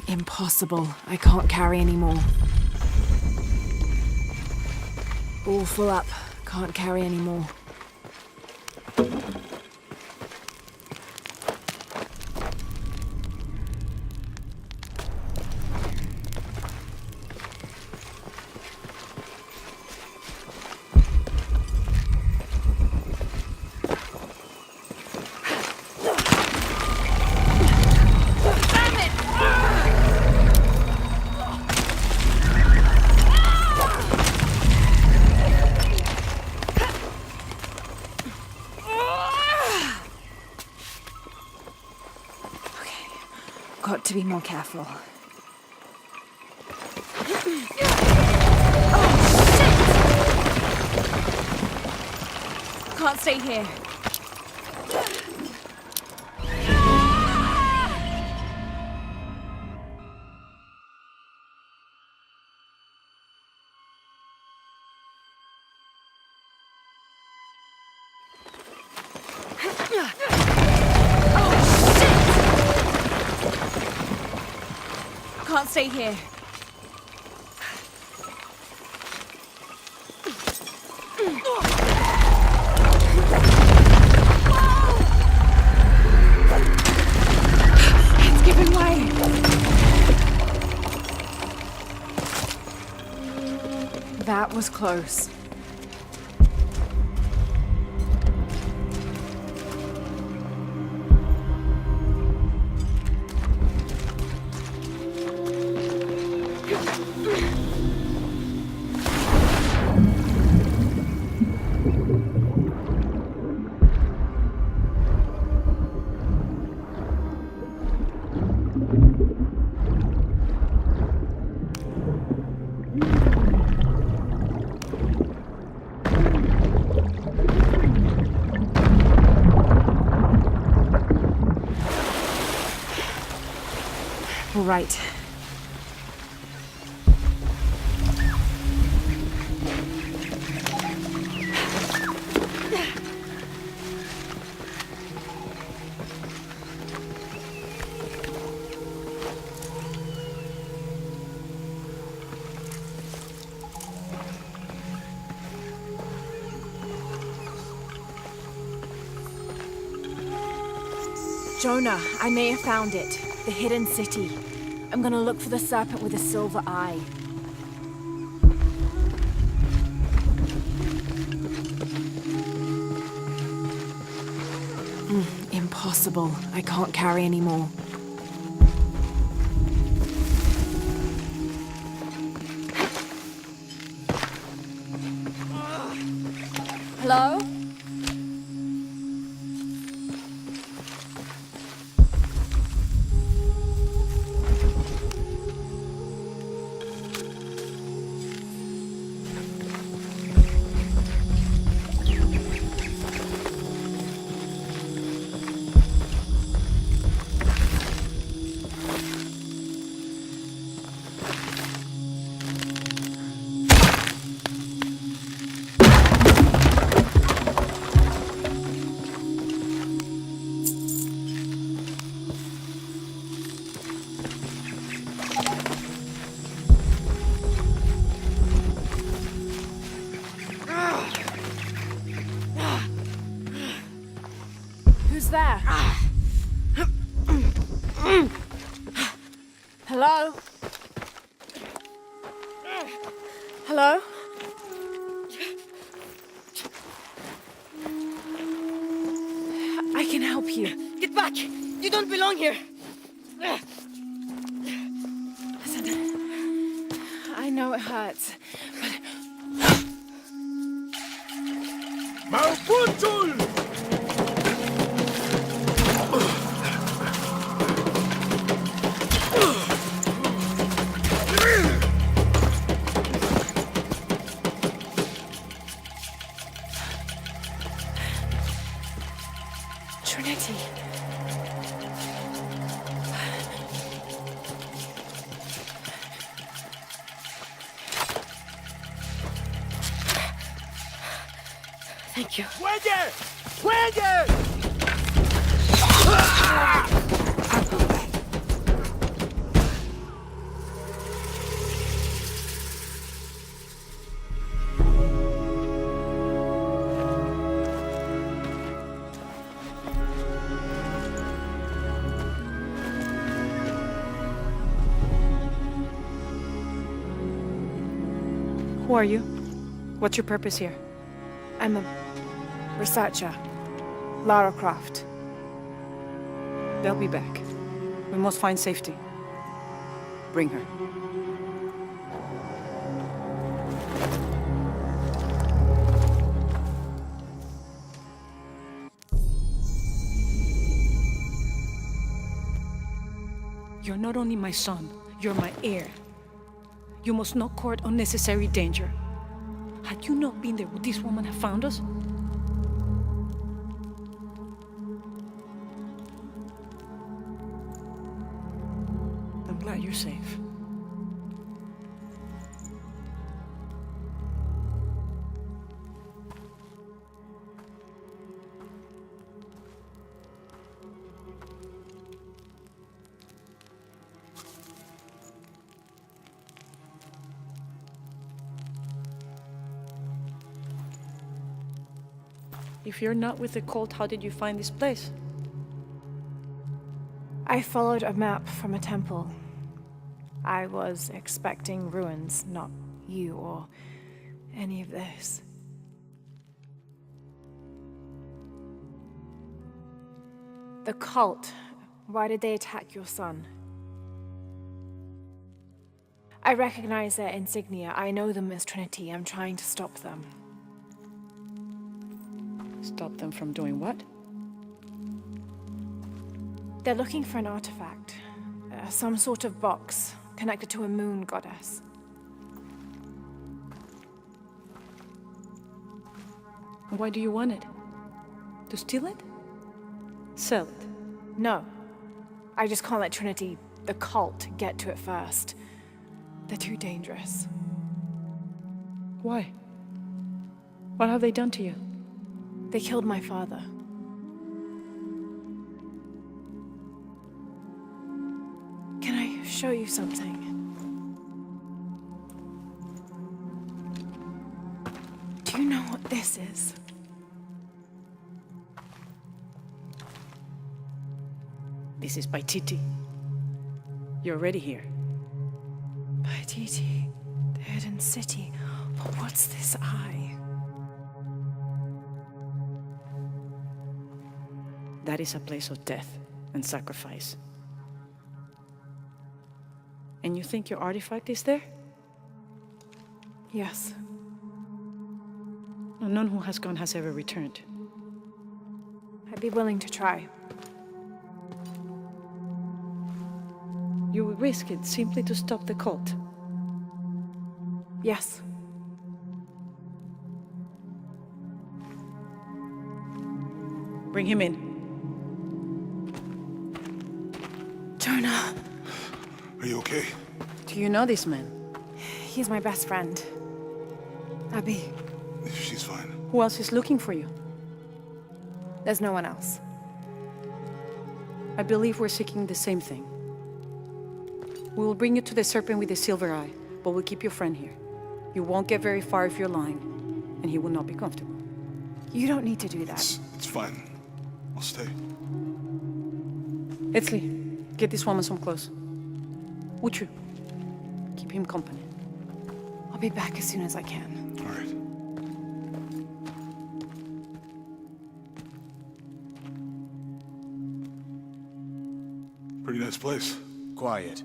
Impossible. I can't carry anymore. All full up. Can't carry anymore. Got to be more careful. Oh, shit! Can't stay here. Can't stay here. It's giving way. That was close. All right. Jonah, I may have found it. The hidden city. I'm gonna look for the serpent with a silver eye. Impossible. I can't carry anymore. Hello? Who's there? Hello? Hello? I can help you. Get back! You don't belong here! Listen, I know it hurts, but... Malfunction! Trinity. Thank you. ¡Fuelle! ¡Fuelle! Who are you? What's your purpose here? I'm a researcher. Lara Croft. They'll be back. We must find safety. Bring her. You're not only my son, you're my heir. You must not court unnecessary danger. Had you not been there, would this woman have found us? I'm glad you're safe. If you're not with the cult, how did you find this place? I followed a map from a temple. I was expecting ruins, not you or any of this. The cult. Why did they attack your son? I recognize their insignia. I know them as Trinity. I'm trying to stop them. Stop them from doing what? They're looking for an artifact. Some sort of box connected to a moon goddess. Why do you want it? To steal it? Sell it? No. I just can't let Trinity, the cult, get to it first. They're too dangerous. Why? What have they done to you? They killed my father. Can I show you something? Do you know what this is? This is Paititi. You're already here. Paititi, the hidden city. But what's this eye? That is a place of death and sacrifice. And you think your artifact is there? Yes. No, none who has gone has ever returned. I'd be willing to try. You would risk it simply to stop the cult. Yes. Bring him in. Jonah. Are you okay? Do you know this man? He's my best friend. Abby. She's fine. Who else is looking for you? There's no one else. I believe we're seeking the same thing. We will bring you to the serpent with the silver eye, but we'll keep your friend here. You won't get very far if you're lying, and he will not be comfortable. You don't need to do that. It's fine. I'll stay. Etzli, get this woman some clothes. Uchu, keep him company. I'll be back as soon as I can. All right. Pretty nice place. Quiet.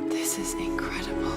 This is incredible.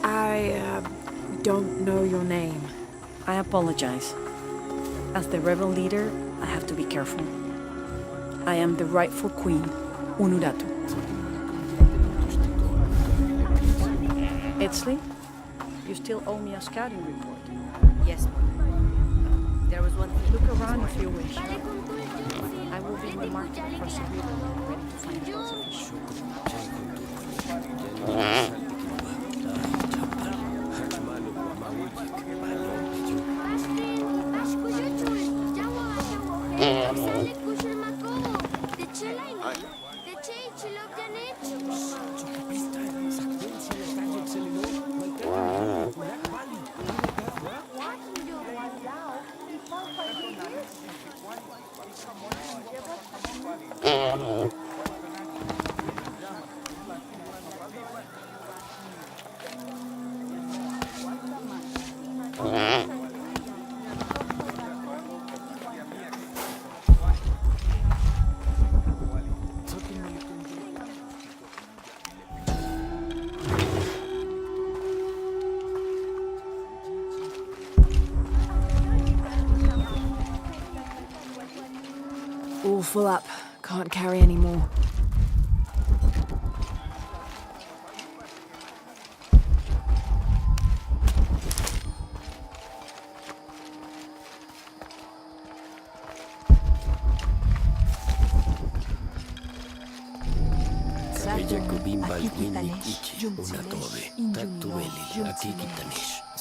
I don't know your name. I apologize. As the rebel leader, I have to be careful. I am the rightful queen, Unuratu. Etzli, you still owe me a scouting report. Yes, Mom. There was one thing. Look around if you wish. I will be in the market across the river, ready to find lots of fish. All full up. Can't carry any more.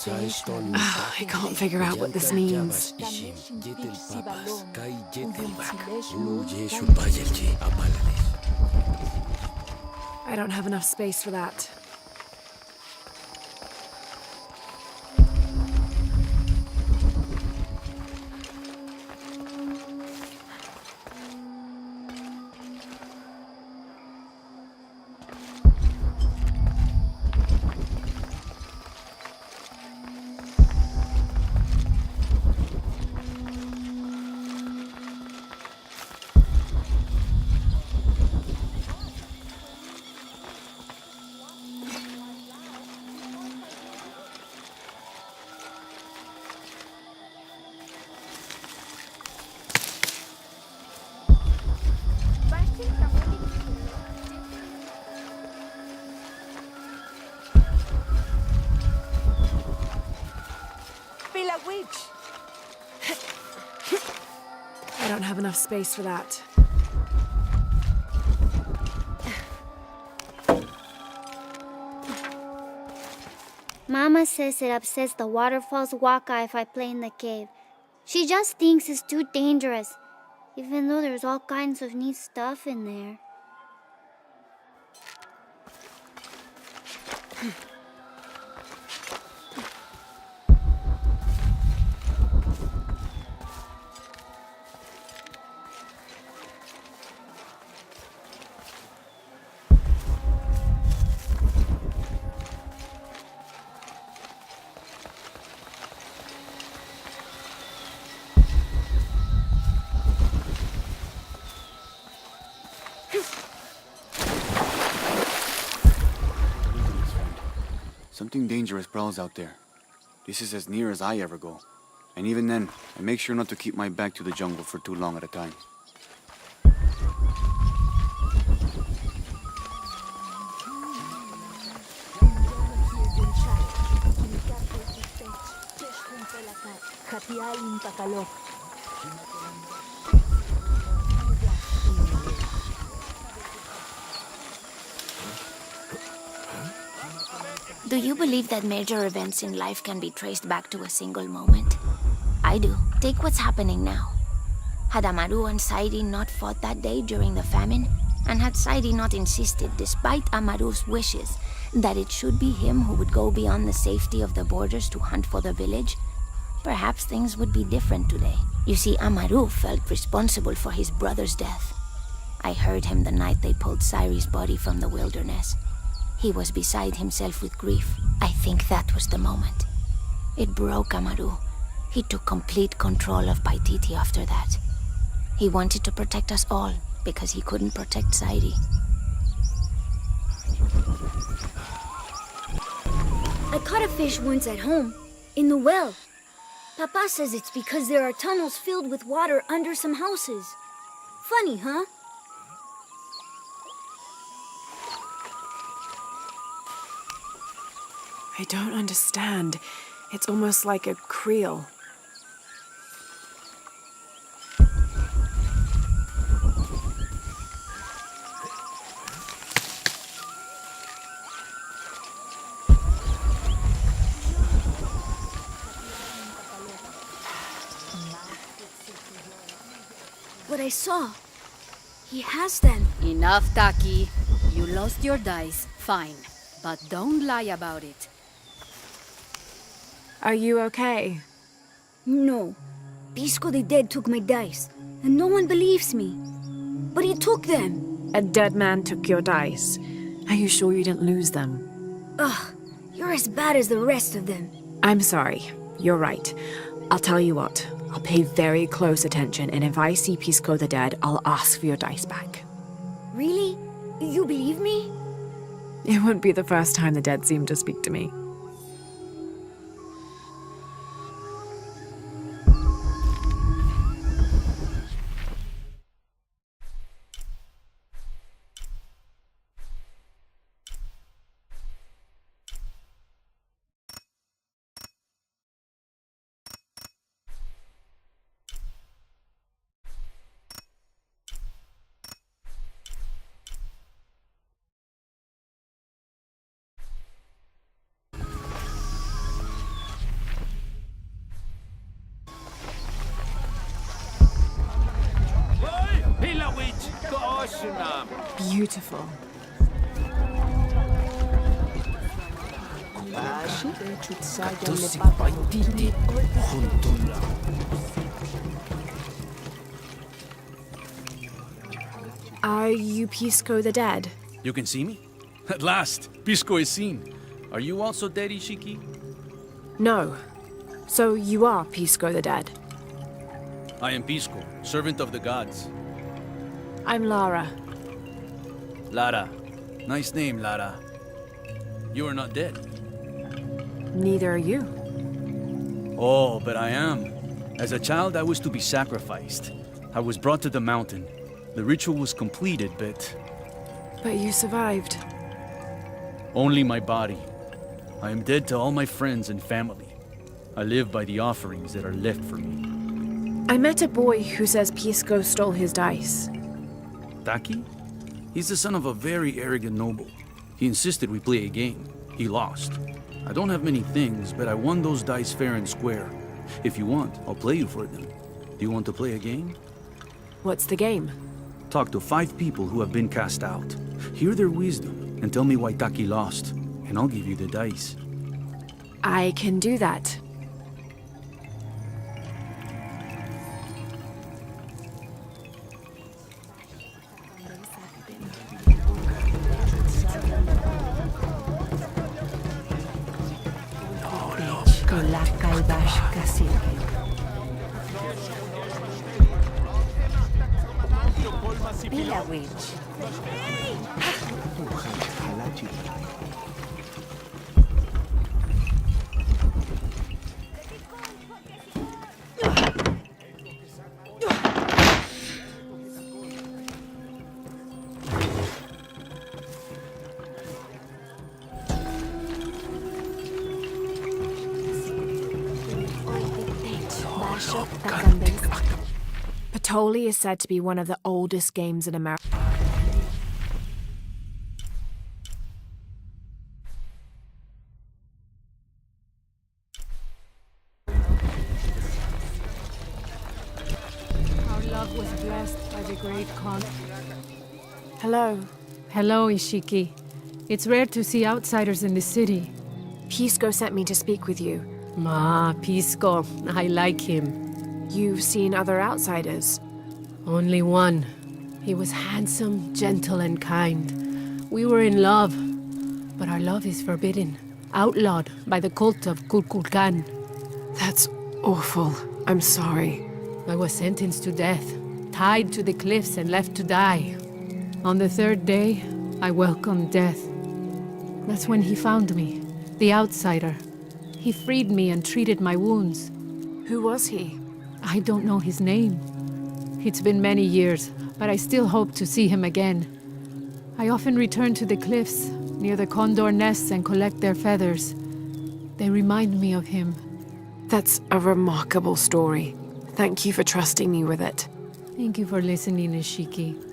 I can't figure out what this means. I don't have enough space for that. I don't have enough space for that. Mama says it upsets the waterfall's waka if I play in the cave. She just thinks it's too dangerous, even though there's all kinds of neat stuff in there. Something dangerous prowls out there. This is as near as I ever go. And even then, I make sure not to keep my back to the jungle for too long at a time. Do you believe that major events in life can be traced back to a single moment? I do. Take what's happening now. Had Amaru and Sairi not fought that day during the famine, and had Sairi not insisted, despite Amaru's wishes, that it should be him who would go beyond the safety of the borders to hunt for the village, perhaps things would be different today. You see, Amaru felt responsible for his brother's death. I heard him the night they pulled Sairi's body from the wilderness. He was beside himself with grief. I think that was the moment. It broke Amaru. He took complete control of Paititi after that. He wanted to protect us all, because he couldn't protect Sairi. I caught a fish once at home, in the well. Papa says it's because there are tunnels filled with water under some houses. Funny, huh? I don't understand. It's almost like a creel. What I saw. He has them. Enough, Taki. You lost your dice, fine. But don't lie about it. Are you okay? No. Pisco the Dead took my dice, and no one believes me. But he took them. A dead man took your dice. Are you sure you didn't lose them? Ugh, you're as bad as the rest of them. I'm sorry. You're right. I'll tell you what. I'll pay very close attention, and if I see Pisco the Dead, I'll ask for your dice back. Really? You believe me? It wouldn't be the first time the dead seemed to speak to me. Beautiful. Are you Pisco the Dead? You can see me? At last, Pisco is seen. Are you also dead, Ishiki? No. So you are Pisco the Dead? I am Pisco, servant of the gods. I'm Lara. Lara. Nice name, Lara. You are not dead. Neither are you. Oh, but I am. As a child, I was to be sacrificed. I was brought to the mountain. The ritual was completed, but But you survived. only my body. I am dead to all my friends and family. I live by the offerings that are left for me. I met a boy who says Pisco stole his dice. Taki? He's the son of a very arrogant noble. He insisted we play a game. He lost. I don't have many things, but I won those dice fair and square. If you want, I'll play you for them. Do you want to play a game? What's the game? Talk to 5 people who have been cast out. Hear their wisdom and tell me why Taki lost, and I'll give you the dice. I can do that. Patoli is said to be one of the oldest games in America. Our love was blessed by the great Khan. Hello. Hello, Ishiki. It's rare to see outsiders in the city. Pisco sent me to speak with you. Ah, Pisco. I like him. You've seen other outsiders. Only one. He was handsome, gentle, and kind. We were in love. But our love is forbidden. Outlawed by the cult of Kulkulkan. That's awful. I'm sorry. I was sentenced to death, tied to the cliffs and left to die. On the 3rd day, I welcomed death. That's when he found me, the outsider. He freed me and treated my wounds. Who was he? I don't know his name. It's been many years, but I still hope to see him again. I often return to the cliffs, near the condor nests, and collect their feathers. They remind me of him. That's a remarkable story. Thank you for trusting me with it. Thank you for listening, Ishiki.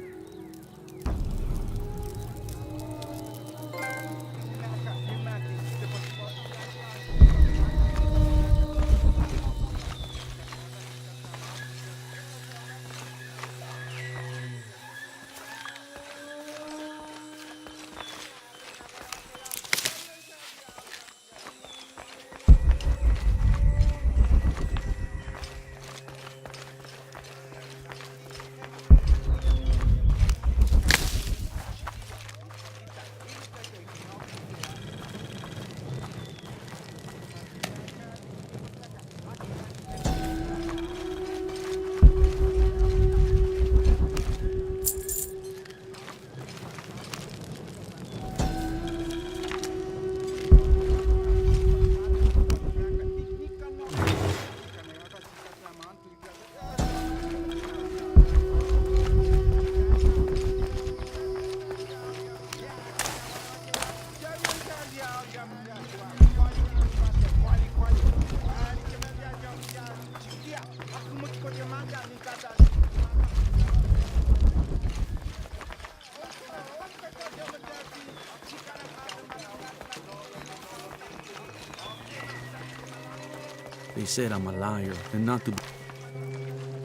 They said I'm a liar and not to...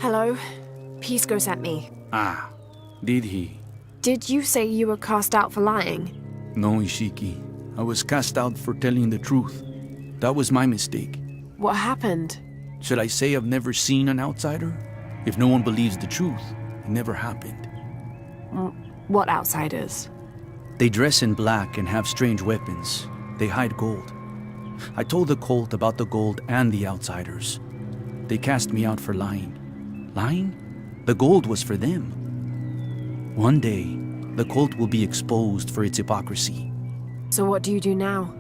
Hello? Pisco sent me. Ah, did he? Did you say you were cast out for lying? No, Ishiki. I was cast out for telling the truth. That was my mistake. What happened? Should I say I've never seen an outsider? If no one believes the truth, it never happened. What outsiders? They dress in black and have strange weapons. They hide gold. I told the cult about the gold and the outsiders. They cast me out for lying. Lying? The gold was for them. One day, the cult will be exposed for its hypocrisy. So what do you do now?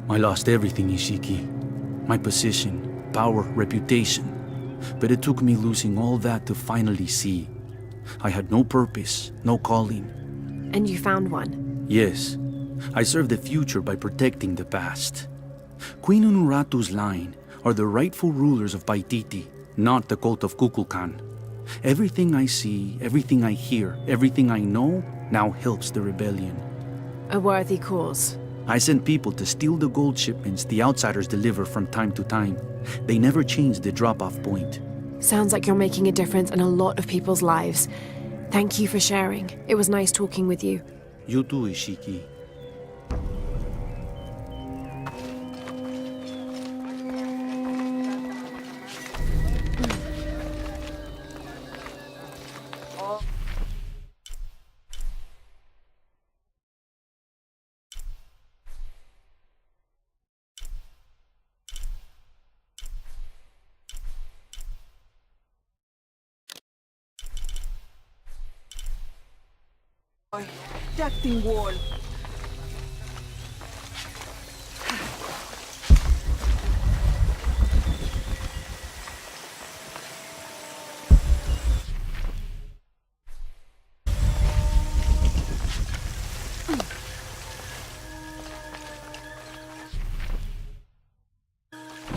I lost everything, Ishiki. My position, power, reputation. But it took me losing all that to finally see. I had no purpose, no calling. And you found one? Yes. I serve the future by protecting the past. Queen Unuratu's line are the rightful rulers of Paititi, not the cult of Kukulkan. Everything I see, everything I hear, everything I know now helps the rebellion. A worthy cause. I send people to steal the gold shipments the outsiders deliver from time to time. They never change the drop-off point. Sounds like you're making a difference in a lot of people's lives. Thank you for sharing. It was nice talking with you. You too, Ishiki. That thing wall.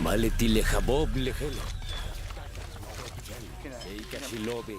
Maleti lechabob lechelo. Seika shilobe.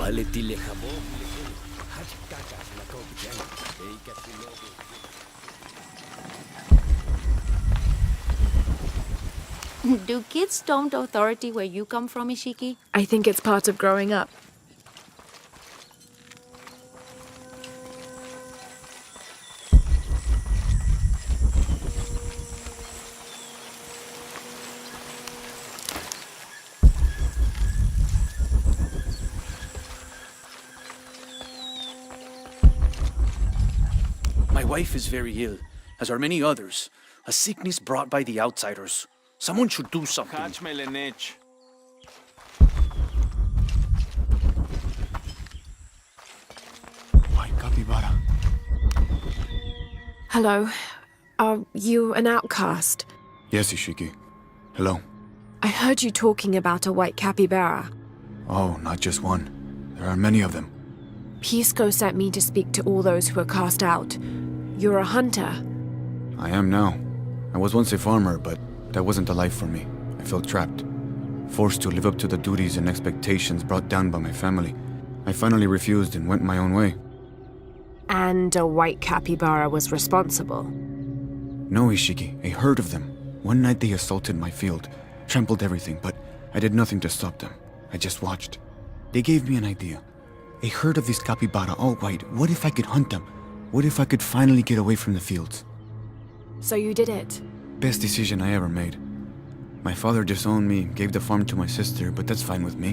Maleti lehabo lehelo. Hachtakas la kopjana. Eika silobi. Do kids taunt authority where you come from, Ishiki? I think it's part of growing up. My wife is very ill, as are many others. A sickness brought by the outsiders. Someone should do something. White capybara. Hello. Are you an outcast? Yes, Ishiki. Hello. I heard you talking about a white capybara. Oh, not just one. There are many of them. Pisco sent me to speak to all those who are cast out. You're a hunter. I am now. I was once a farmer, but that wasn't the life for me. I felt trapped. Forced to live up to the duties and expectations brought down by my family. I finally refused and went my own way. And a white capybara was responsible. No, Ishiki, a herd of them. One night they assaulted my field, trampled everything, but I did nothing to stop them. I just watched. They gave me an idea. A herd of these capybara, all white. What if I could hunt them? What if I could finally get away from the fields? So you did it? Best decision I ever made. My father disowned me, gave the farm to my sister, but that's fine with me.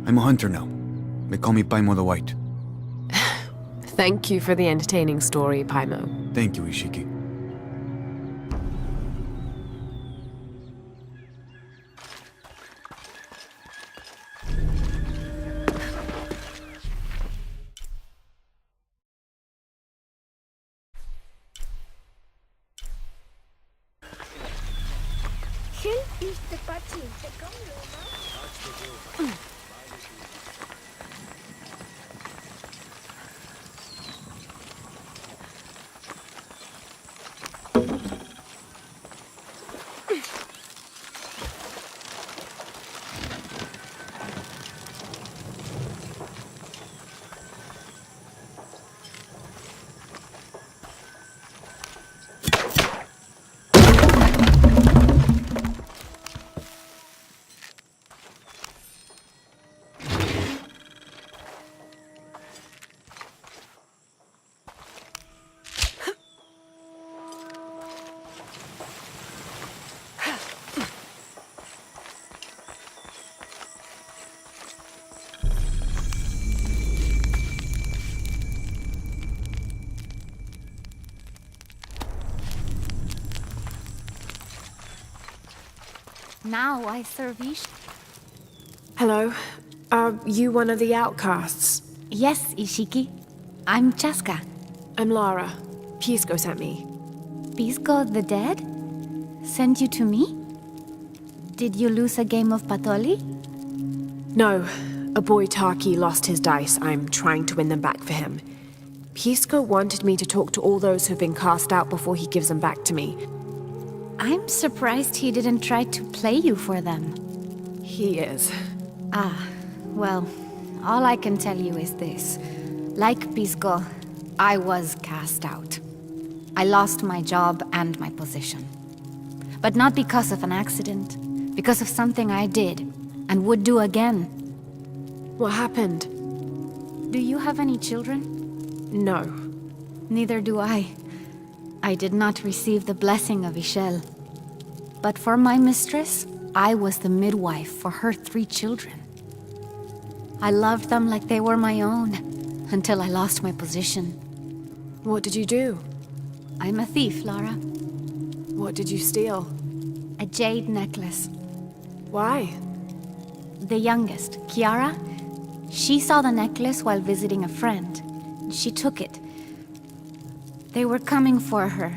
I'm a hunter now. They call me Paimo the White. Thank you for the entertaining story, Paimo. Thank you, Ishiki. Now I serve Ish. Hello. Are you one of the outcasts? Yes, Ishiki. I'm Chaska. I'm Lara. Pisco sent me. Pisco the dead? Sent you to me? Did you lose a game of Patoli? No. A boy Taki lost his dice. I'm trying to win them back for him. Pisco wanted me to talk to all those who've been cast out before he gives them back to me. I'm surprised he didn't try to play you for them. He is. Ah, well, all I can tell you is this. Like Pisco, I was cast out. I lost my job and my position. But not because of an accident, because of something I did, and would do again. What happened? Do you have any children? No. Neither do I. I did not receive the blessing of Ishel. But for my mistress, I was the midwife for her 3 children. I loved them like they were my own, until I lost my position. What did you do? I'm a thief, Lara. What did you steal? A jade necklace. Why? The youngest, Kiara, she saw the necklace while visiting a friend. She took it. They were coming for her.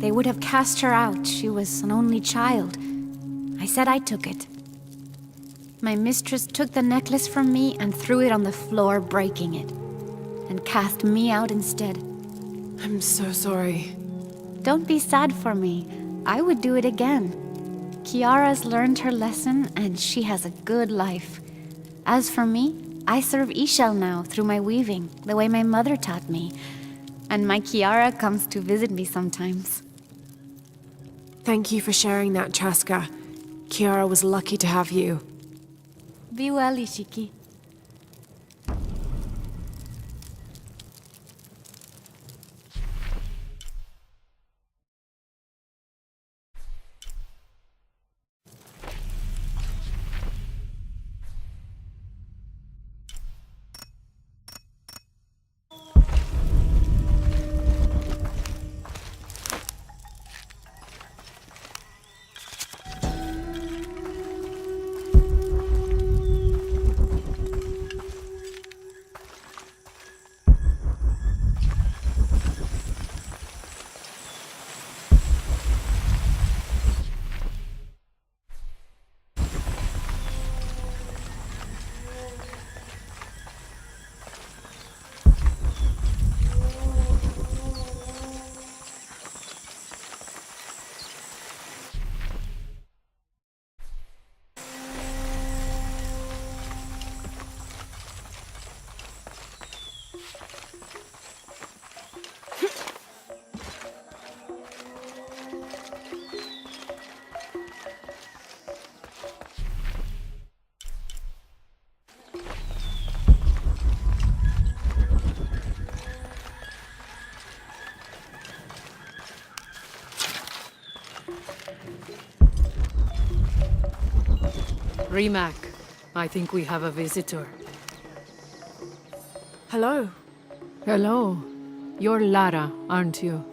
They would have cast her out. She was an only child. I said I took it. My mistress took the necklace from me and threw it on the floor, breaking it, and cast me out instead. I'm so sorry. Don't be sad for me. I would do it again. Kiara's learned her lesson, and she has a good life. As for me, I serve Ishel now through my weaving, the way my mother taught me. And my Kiara comes to visit me sometimes. Thank you for sharing that, Chaska. Kiara was lucky to have you. Be well, Ishiki. Rimac, I think we have a visitor. Hello. Hello. You're Lara, aren't you?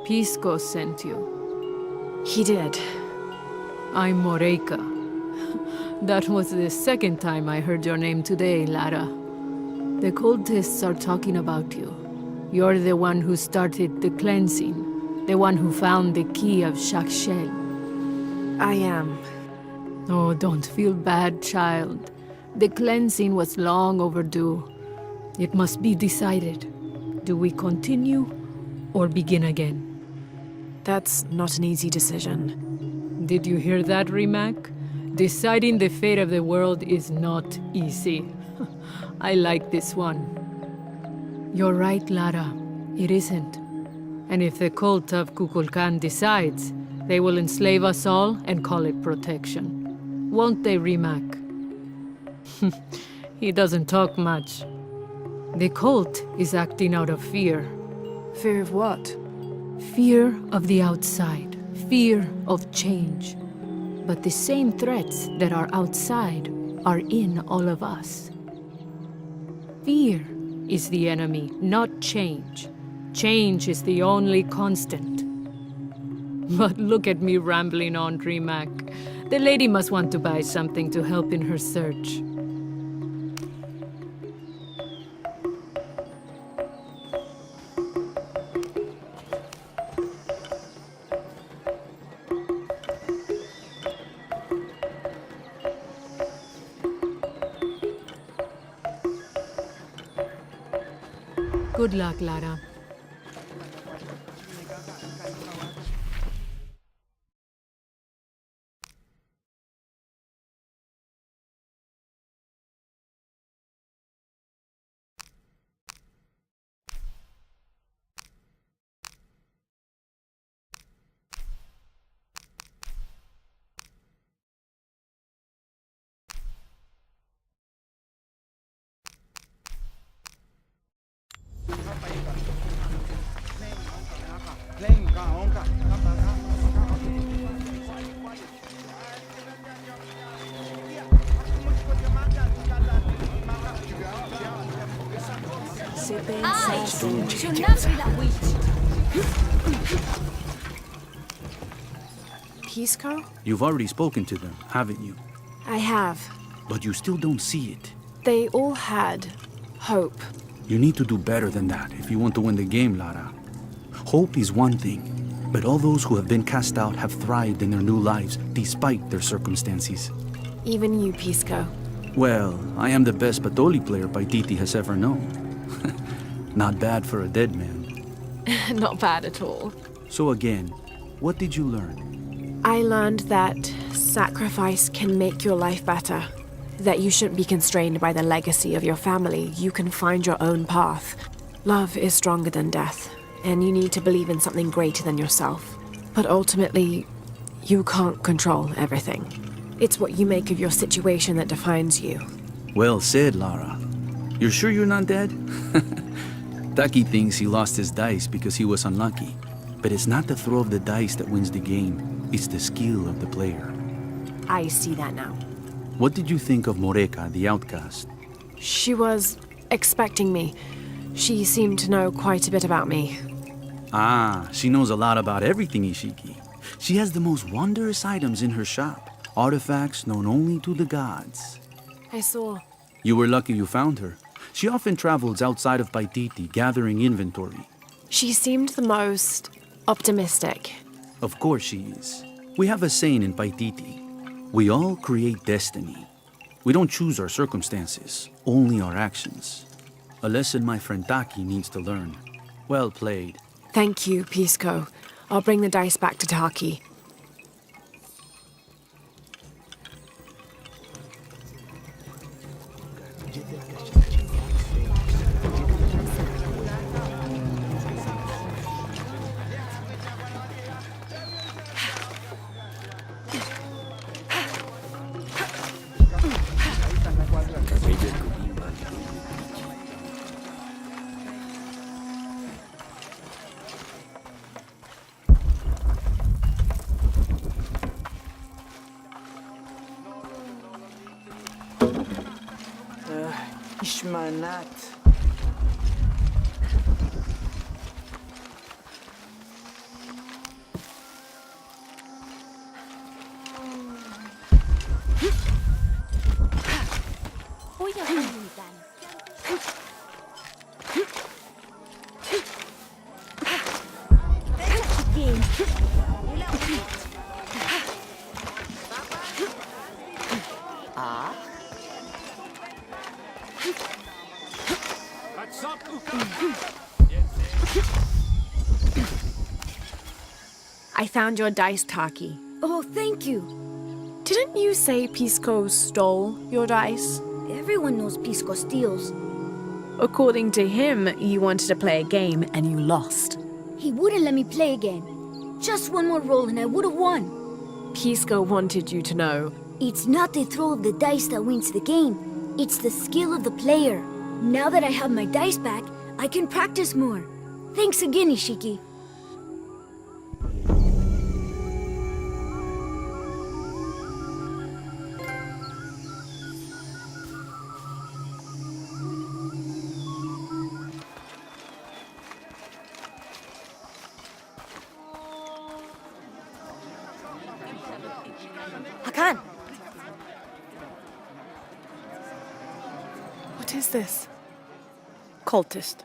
Pisco sent you. He did. I'm Moreika. That was the second time I heard your name today, Lara. The cultists are talking about you. You're the one who started the cleansing. The one who found the key of Shakshel. I am. Oh, don't feel bad, child. The cleansing was long overdue. It must be decided. Do we continue or begin again? That's not an easy decision. Did you hear that, Rimac? Deciding the fate of the world is not easy. I like this one. You're right, Lara. It isn't. And if the cult of Kukulkan decides, they will enslave us all and call it protection. Won't they, Rimac? He doesn't talk much. The cult is acting out of fear. Fear of what? Fear of the outside. Fear of change. But the same threats that are outside are in all of us. Fear is the enemy, not change. Change is the only constant. But look at me rambling on, Rimac. The lady must want to buy something to help in her search. Good luck, Lara. Pisco? You've already spoken to them, haven't you? I have. But you still don't see it. They all had hope. You need to do better than that if you want to win the game, Lara. Hope is one thing, but all those who have been cast out have thrived in their new lives despite their circumstances. Even you, Pisco. Well, I am the best Patoli player Paititi has ever known. Not bad for a dead man. Not bad at all. So again, what did you learn? I learned that sacrifice can make your life better. that you shouldn't be constrained by the legacy of your family. You can find your own path. Love is stronger than death, and you need to believe in something greater than yourself. But ultimately, you can't control everything. It's what you make of your situation that defines you. Well said, Lara. You're sure you're not dead? Taki thinks he lost his dice because he was unlucky. But it's not the throw of the dice that wins the game. It's the skill of the player. I see that now. What did you think of Moreka, the outcast? She was expecting me. She seemed to know quite a bit about me. Ah, she knows a lot about everything, Ishiki. She has the most wondrous items in her shop. Artifacts known only to the gods. I saw. You were lucky you found her. She often travels outside of Paititi, gathering inventory. She seemed the most optimistic. Of course she is. We have a saying in Paititi. We all create destiny. We don't choose our circumstances, only our actions. A lesson my friend Taki needs to learn. Well played. Thank you, Pisco. I'll bring the dice back to Taki. Ishmanat. I found your dice, Taki. Oh, thank you. Didn't you say Pisco stole your dice? Everyone knows Pisco steals. According to him, you wanted to play a game and you lost. He wouldn't let me play again. Just one more roll and I would have won. Pisco wanted you to know. It's not the throw of the dice that wins the game. It's the skill of the player. Now that I have my dice back, I can practice more. Thanks again, Ishiki. Hakan! What is this? Cultist,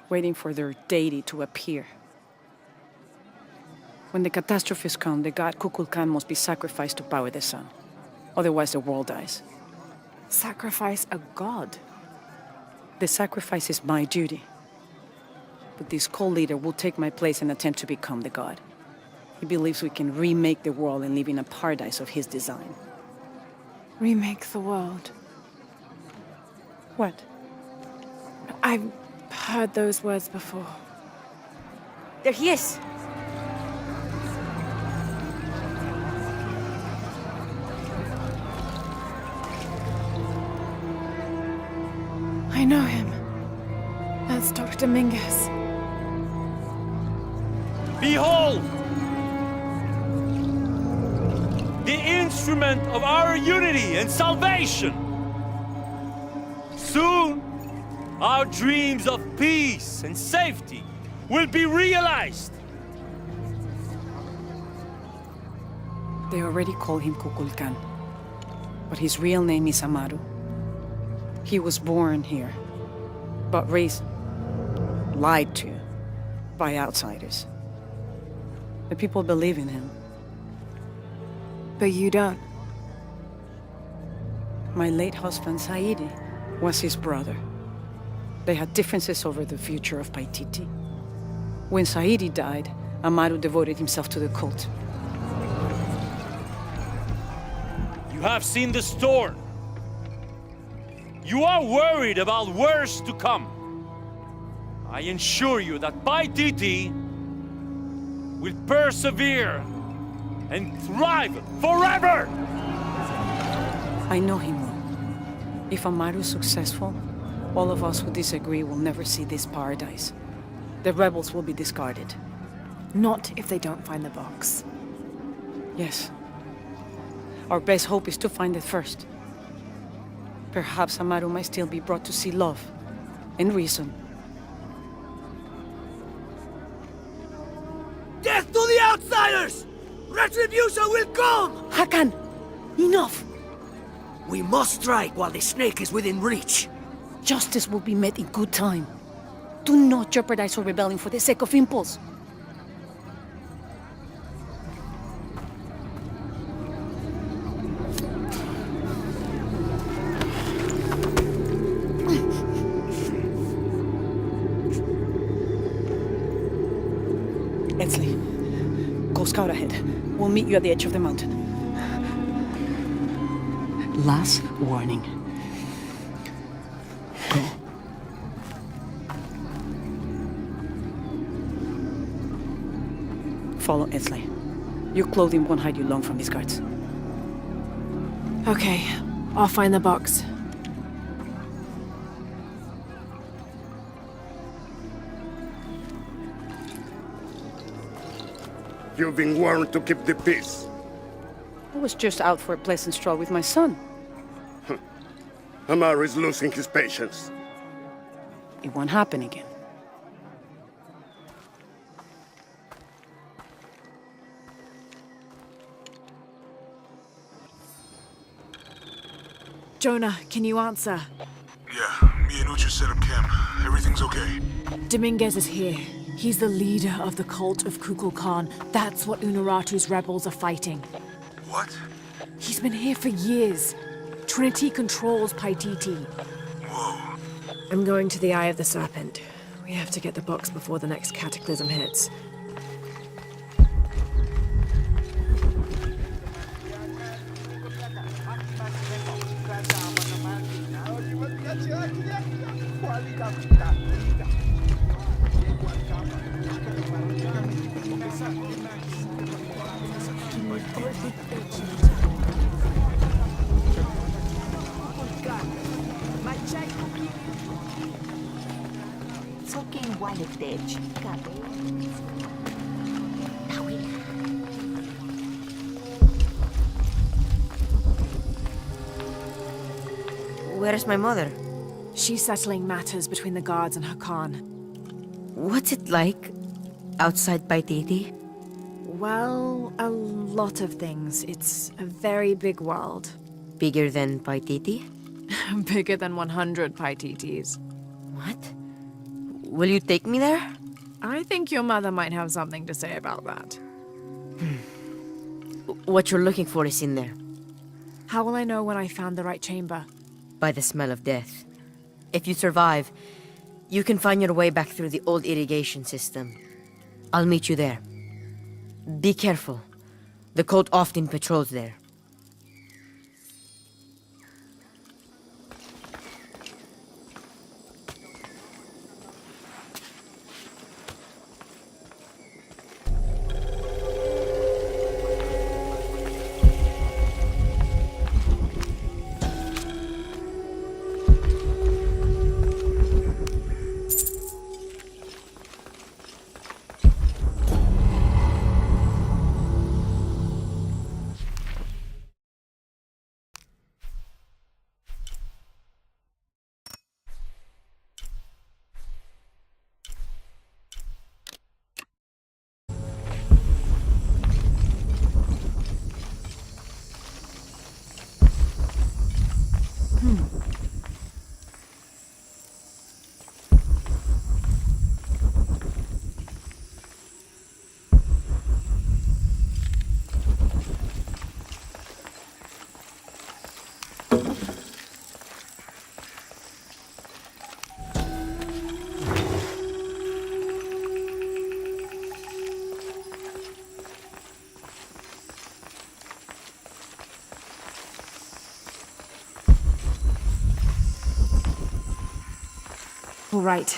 waiting for their deity to appear. When the catastrophes come, the god Kukulkan must be sacrificed to power the sun. Otherwise, the world dies. Sacrifice a god? The sacrifice is my duty. But this cult leader will take my place and attempt to become the god. He believes we can remake the world and live in a paradise of his design. Remake the world. What? I've heard those words before. There he is. I know him. That's Dr. Mingus. Behold! The instrument of our unity and salvation! Soon, our dreams of peace and safety will be realized! They already call him Kukulkan, but his real name is Amaru. He was born here, but raised, lied to, by outsiders. The people believe in him. But you don't. My late husband, Saidi, was his brother. They had differences over the future of Paititi. When Saidi died, Amaru devoted himself to the cult. You have seen the storm. You are worried about worse to come. I assure you that Paititi will persevere and thrive forever! I know he will. If Amaru's successful, all of us who disagree will never see this paradise. The rebels will be discarded. Not if they don't find the box. Yes. Our best hope is to find it first. Perhaps Amaru might still be brought to see love and reason. Death to the outsiders! Retribution will come! Hakan! Enough! We must strike while the snake is within reach. Justice will be met in good time. Do not jeopardize our rebellion for the sake of impulse. Edsley, go scout ahead. We'll meet you at the edge of the mountain. Last warning. Go. Follow Edsley. Your clothing won't hide you long from these guards. Okay, I'll find the box. You've been warned to keep the peace. I was just out for a pleasant stroll with my son. Amaru is losing his patience. It won't happen again. Jonah, can you answer? Yeah, me and Ucha set up camp. Everything's okay. Dominguez is here. He's the leader of the cult of Kukulkan. That's what Unuratu's rebels are fighting. What? He's been here for years. Trinity controls Paititi. Whoa. I'm going to the Eye of the Serpent. We have to get the box before the next cataclysm hits. Where's my mother? She's settling matters between the guards and Hakan. What's it like outside Paititi? Well, a lot of things. It's a very big world. Bigger than Paititi? Bigger than 100 Paititis. What? Will you take me there? I think your mother might have something to say about that. What you're looking for is in there. How will I know when I found the right chamber? By the smell of death. If you survive, you can find your way back through the old irrigation system. I'll meet you there. Be careful. The cult often patrols there. All right.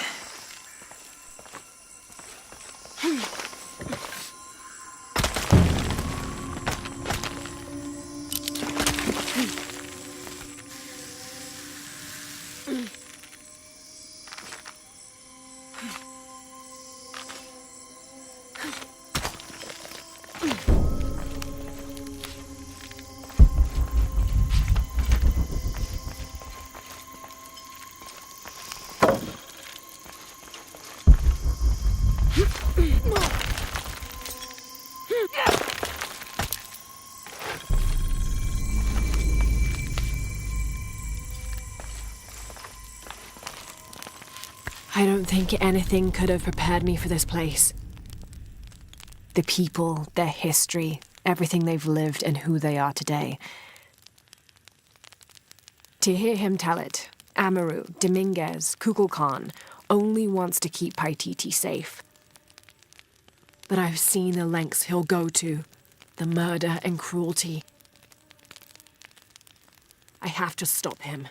I don't think anything could have prepared me for this place. The people, their history, everything they've lived and who they are today. To hear him tell it, Amaru, Dominguez, Kukulkan only wants to keep Paititi safe. But I've seen the lengths he'll go to, the murder and cruelty. I have to stop him.